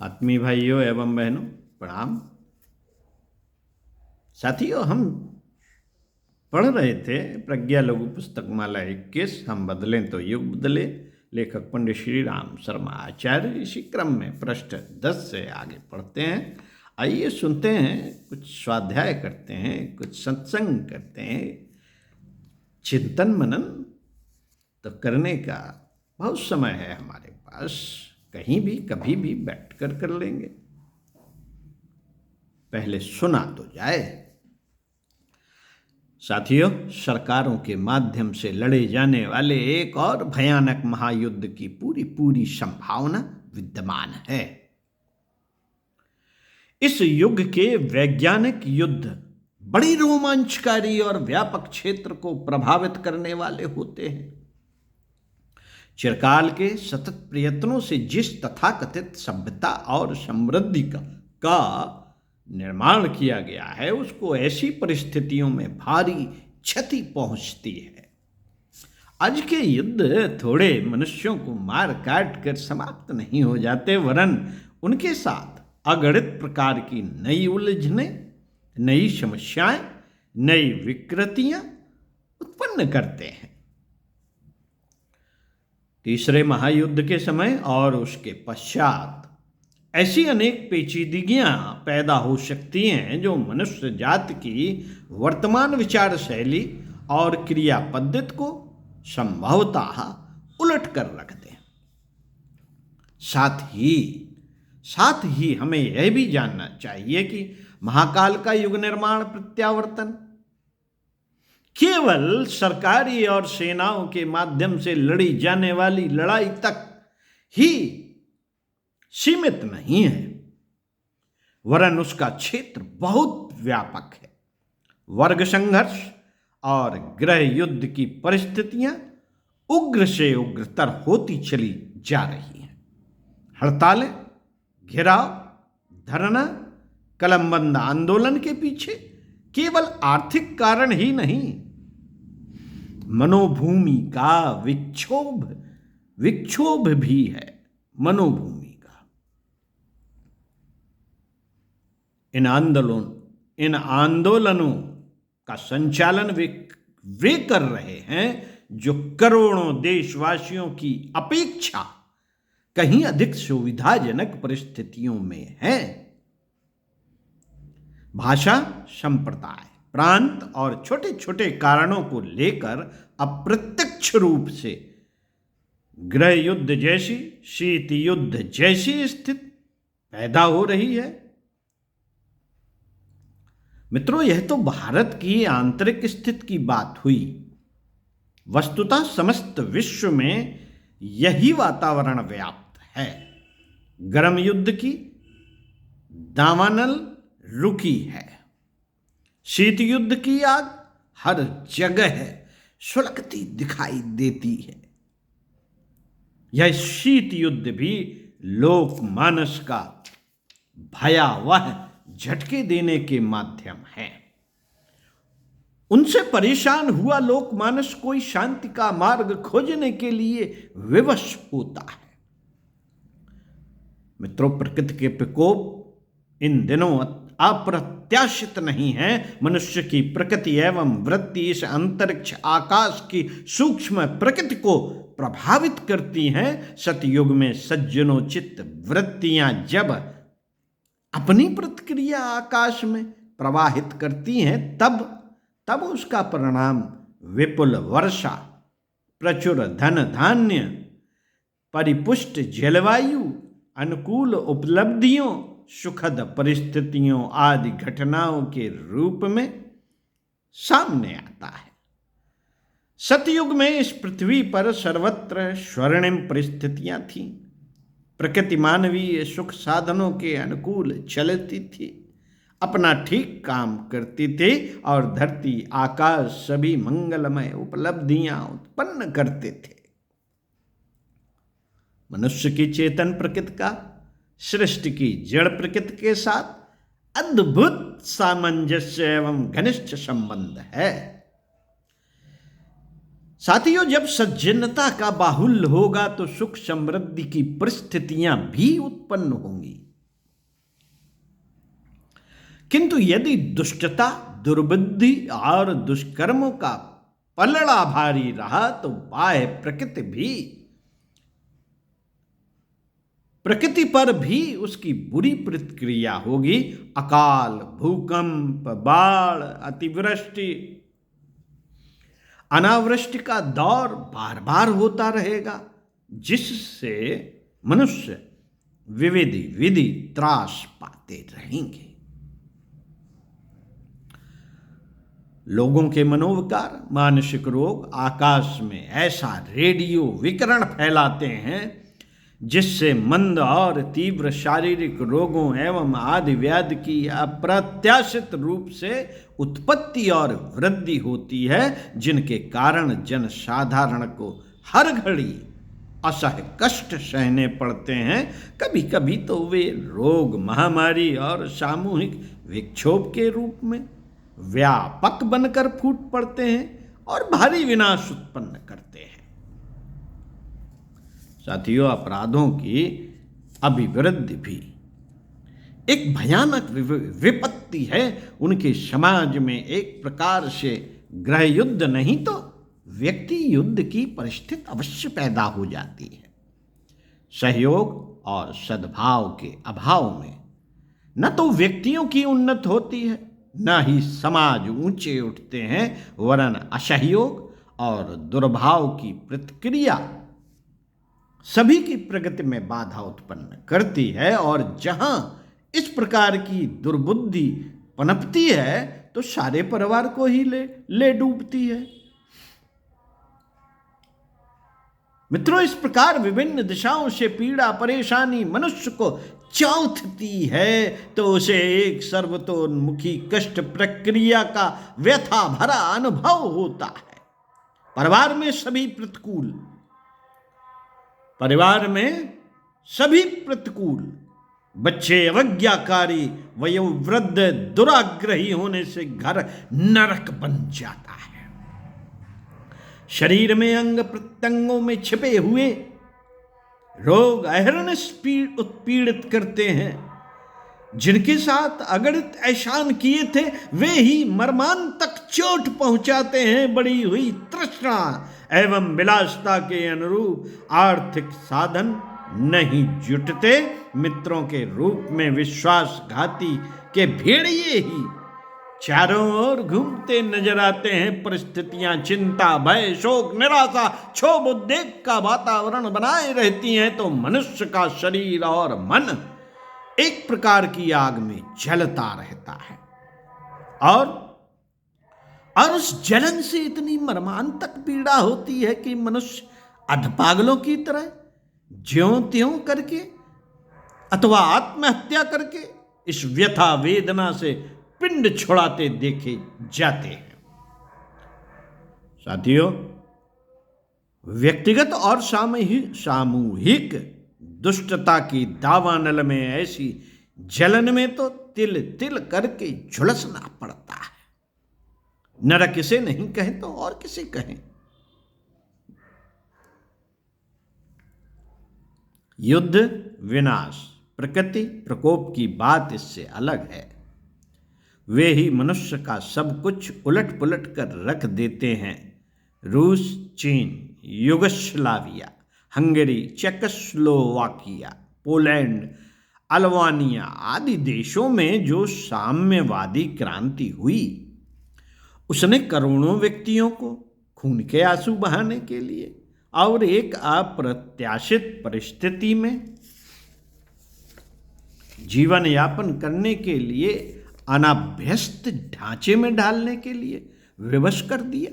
आत्मीय भाइयों एवं बहनों प्रणाम। साथियों, हम पढ़ रहे थे प्रज्ञा लघु पुस्तक माला 21 हम बदलें तो युग बदले। लेखक पंडित श्री राम शर्मा आचार्य। इसी क्रम में पृष्ठ 10 से आगे पढ़ते हैं। आइए सुनते हैं, कुछ स्वाध्याय करते हैं, कुछ सत्संग करते हैं। चिंतन मनन तो करने का बहुत समय है हमारे पास, कहीं भी कभी भी बैठकर कर लेंगे। पहले सुना तो जाए। साथियों, सरकारों के माध्यम से लड़े जाने वाले एक और भयानक महायुद्ध की पूरी संभावना विद्यमान है। इस युग के वैज्ञानिक युद्ध बड़ी रोमांचकारी और व्यापक क्षेत्र को प्रभावित करने वाले होते हैं। चिरकाल के सतत प्रयत्नों से जिस तथाकथित सभ्यता और समृद्धि का निर्माण किया गया है, उसको ऐसी परिस्थितियों में भारी क्षति पहुंचती है। आज के युद्ध थोड़े मनुष्यों को मार काट कर समाप्त नहीं हो जाते, वरन उनके साथ अगणित प्रकार की नई उलझनें, नई समस्याएं, नई विकृतियां उत्पन्न करते हैं। तीसरे महायुद्ध के समय और उसके पश्चात ऐसी अनेक पेचीदगियां पैदा हो सकती हैं जो मनुष्य जाति की वर्तमान विचार शैली और क्रिया पद्धति को संभवतः उलट कर रख दें। साथ ही हमें यह भी जानना चाहिए कि महाकाल का युग निर्माण प्रत्यावर्तन केवल सरकारी और सेनाओं के माध्यम से लड़ी जाने वाली लड़ाई तक ही सीमित नहीं है, वरन उसका क्षेत्र बहुत व्यापक है। वर्ग संघर्ष और गृह युद्ध की परिस्थितियां उग्र से उग्रतर होती चली जा रही हैं। हड़तालें, घेराव, धरना, कलमबंद आंदोलन के पीछे केवल आर्थिक कारण ही नहीं, मनोभूमि का विक्षोभ भी है। मनोभूमि का इन आंदोलनों का संचालन वे कर रहे हैं जो करोड़ों देशवासियों की अपेक्षा कहीं अधिक सुविधाजनक परिस्थितियों में हैं। भाषा, संप्रदाय, प्रांत और छोटे छोटे कारणों को लेकर अप्रत्यक्ष रूप से गृह युद्ध जैसी, शीत युद्ध जैसी स्थिति पैदा हो रही है। मित्रों, यह तो भारत की आंतरिक स्थिति की बात हुई। वस्तुतः समस्त विश्व में यही वातावरण व्याप्त है। गर्म युद्ध की दावानल रुकी है। शीत युद्ध की आग हर जगह सुलगती दिखाई देती है। यह शीत युद्ध भी लोकमानस का भयावह झटके देने के माध्यम है। उनसे परेशान हुआ लोकमानस कोई शांति का मार्ग खोजने के लिए विवश होता है। मित्रों, प्रकृति के प्रकोप इन दिनों अप्रत्याशित नहीं है। मनुष्य की प्रकृति एवं वृत्ति इस अंतरिक्ष आकाश की सूक्ष्म प्रकृति को प्रभावित करती हैं। सतयुग में सज्जनोचित वृत्तियां जब अपनी प्रतिक्रिया आकाश में प्रवाहित करती हैं, तब उसका परिणाम विपुल वर्षा, प्रचुर धन धान्य, परिपुष्ट जलवायु, अनुकूल उपलब्धियों, सुखद परिस्थितियों आदि घटनाओं के रूप में सामने आता है। सतयुग में इस पृथ्वी पर सर्वत्र स्वर्णिम परिस्थितियां थीं। प्रकृति मानवीय सुख साधनों के अनुकूल चलती थी, अपना ठीक काम करती थी और धरती आकाश सभी मंगलमय उपलब्धियां उत्पन्न करते थे। मनुष्य की चेतन प्रकृति का सृष्टि की जड़ प्रकृति के साथ अद्भुत सामंजस्य एवं घनिष्ठ संबंध है। साथियों, जब सज्जनता का बाहुल्य होगा तो सुख समृद्धि की परिस्थितियां भी उत्पन्न होंगी। किंतु यदि दुष्टता, दुर्बुद्धि और दुष्कर्मों का पलड़ा भारी रहा तो बाह्य प्रकृति पर भी उसकी बुरी प्रतिक्रिया होगी। अकाल, भूकंप, बाढ़, अतिवृष्टि, अनावृष्टि का दौर बार बार होता रहेगा, जिससे मनुष्य विधि त्रास पाते रहेंगे। लोगों के मनोविकार, मानसिक रोग आकाश में ऐसा रेडियो विकिरण फैलाते हैं जिससे मंद और तीव्र शारीरिक रोगों एवं आदि व्याधि की अप्रत्याशित रूप से उत्पत्ति और वृद्धि होती है, जिनके कारण जन साधारण को हर घड़ी असह्य कष्ट सहने पड़ते हैं। कभी कभी तो वे रोग, महामारी और सामूहिक विक्षोभ के रूप में व्यापक बनकर फूट पड़ते हैं और भारी विनाश उत्पन्न करते हैं। साथियों, अपराधों की अभिवृद्धि भी एक भयानक विपत्ति है। उनके समाज में एक प्रकार से गृह युद्ध नहीं तो व्यक्ति युद्ध की परिस्थिति अवश्य पैदा हो जाती है। सहयोग और सद्भाव के अभाव में न तो व्यक्तियों की उन्नति होती है, न ही समाज ऊंचे उठते हैं, वरन असहयोग और दुर्भाव की प्रतिक्रिया सभी की प्रगति में बाधा उत्पन्न करती है। और जहां इस प्रकार की दुर्बुद्धि पनपती है तो सारे परिवार को ही ले डूबती है। मित्रों, इस प्रकार विभिन्न दिशाओं से पीड़ा परेशानी मनुष्य को चौंथती है तो उसे एक सर्वतोन्मुखी कष्ट प्रक्रिया का व्यथा भरा अनुभव होता है। परिवार में सभी प्रतिकूल, बच्चे अवज्ञाकारी, वयोवृद्ध दुराग्रही होने से घर नरक बन जाता है। शरीर में अंग प्रत्यंगों में छिपे हुए रोग अहरनिश उत्पीड़ित करते हैं। जिनके साथ अगणित एहसान किए थे वे ही मर्मांतक चोट पहुंचाते हैं। बड़ी हुई तृष्णा एवं विलासता के अनुरूप आर्थिक साधन नहीं जुटते। मित्रों के रूप में विश्वासघाती के भेड़िए ही चारों ओर घूमते नजर आते हैं। परिस्थितियां चिंता, भय, शोक, निराशा, क्षोभ, उद्वेग का वातावरण बनाए रहती हैं तो मनुष्य का शरीर और मन एक प्रकार की आग में जलता रहता है और उस जलन से इतनी मर्मांतक पीड़ा होती है कि मनुष्य अधपागलों की तरह ज्यों त्यों करके अथवा आत्महत्या करके इस व्यथा वेदना से पिंड छुड़ाते देखे जाते हैं। साथियों, व्यक्तिगत और सामूहिक दुष्टता की दावानल में ऐसी जलन में तो तिल तिल करके झुलसना पड़ता है। नरक किसे नहीं कहें तो और किसे कहें। युद्ध, विनाश, प्रकृति प्रकोप की बात इससे अलग है। वे ही मनुष्य का सब कुछ उलट पुलट कर रख देते हैं। रूस, चीन, Yugoslavia, Hungary, Czechoslovakia, Poland, Albania आदि देशों में जो साम्यवादी क्रांति हुई उसने करोड़ों व्यक्तियों को खून के आंसू बहाने के लिए और एक अप्रत्याशित परिस्थिति में जीवन यापन करने के लिए अनाभ्यस्त ढांचे में डालने के लिए विवश कर दिया।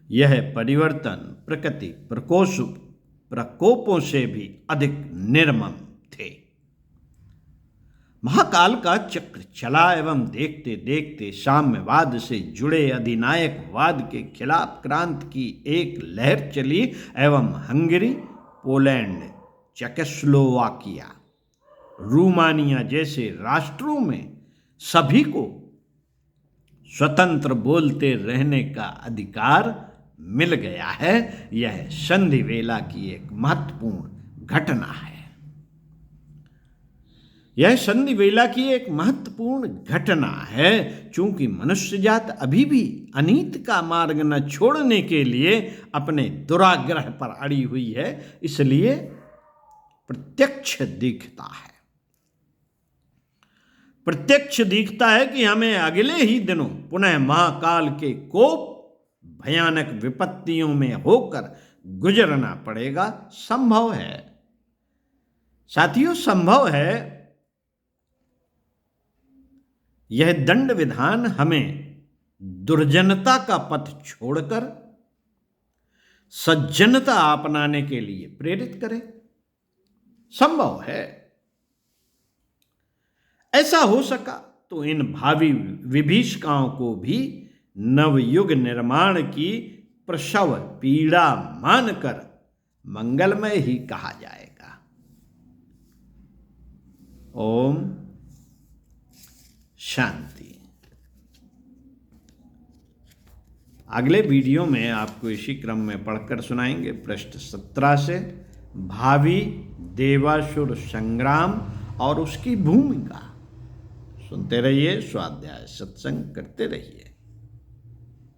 यह परिवर्तन प्रकृति प्रकोपों से भी अधिक निर्मम थे। महाकाल का चक्र चला एवं देखते देखते साम्यवाद से जुड़े अधिनायकवाद के खिलाफ क्रांति की एक लहर चली एवं हंगरी, पोलैंड, चेकोस्लोवाकिया, रूमानिया जैसे राष्ट्रों में सभी को स्वतंत्र बोलते रहने का अधिकार मिल गया है। यह संधि वेला की एक महत्वपूर्ण घटना है। यह संधि वेला की एक महत्वपूर्ण घटना है, चूंकि मनुष्य जात अभी भी अनीत का मार्ग न छोड़ने के लिए अपने दुराग्रह पर अड़ी हुई है, इसलिए प्रत्यक्ष दिखता है कि हमें अगले ही दिनों पुनः महाकाल के कोप भयानक विपत्तियों में होकर गुजरना पड़ेगा। संभव है साथियों, संभव है यह दंड विधान हमें दुर्जनता का पथ छोड़कर सज्जनता अपनाने के लिए प्रेरित करे। संभव है। ऐसा हो सका तो इन भावी विभीषिकाओं को भी नवयुग निर्माण की प्रसव पीड़ा मानकर मंगलमय ही कहा जाएगा। ओम शांति। अगले वीडियो में आपको इसी क्रम में पढ़कर सुनाएंगे पृष्ठ 17 से भावी देवासुर संग्राम और उसकी भूमिका। सुनते रहिए, स्वाध्याय सत्संग करते रहिए।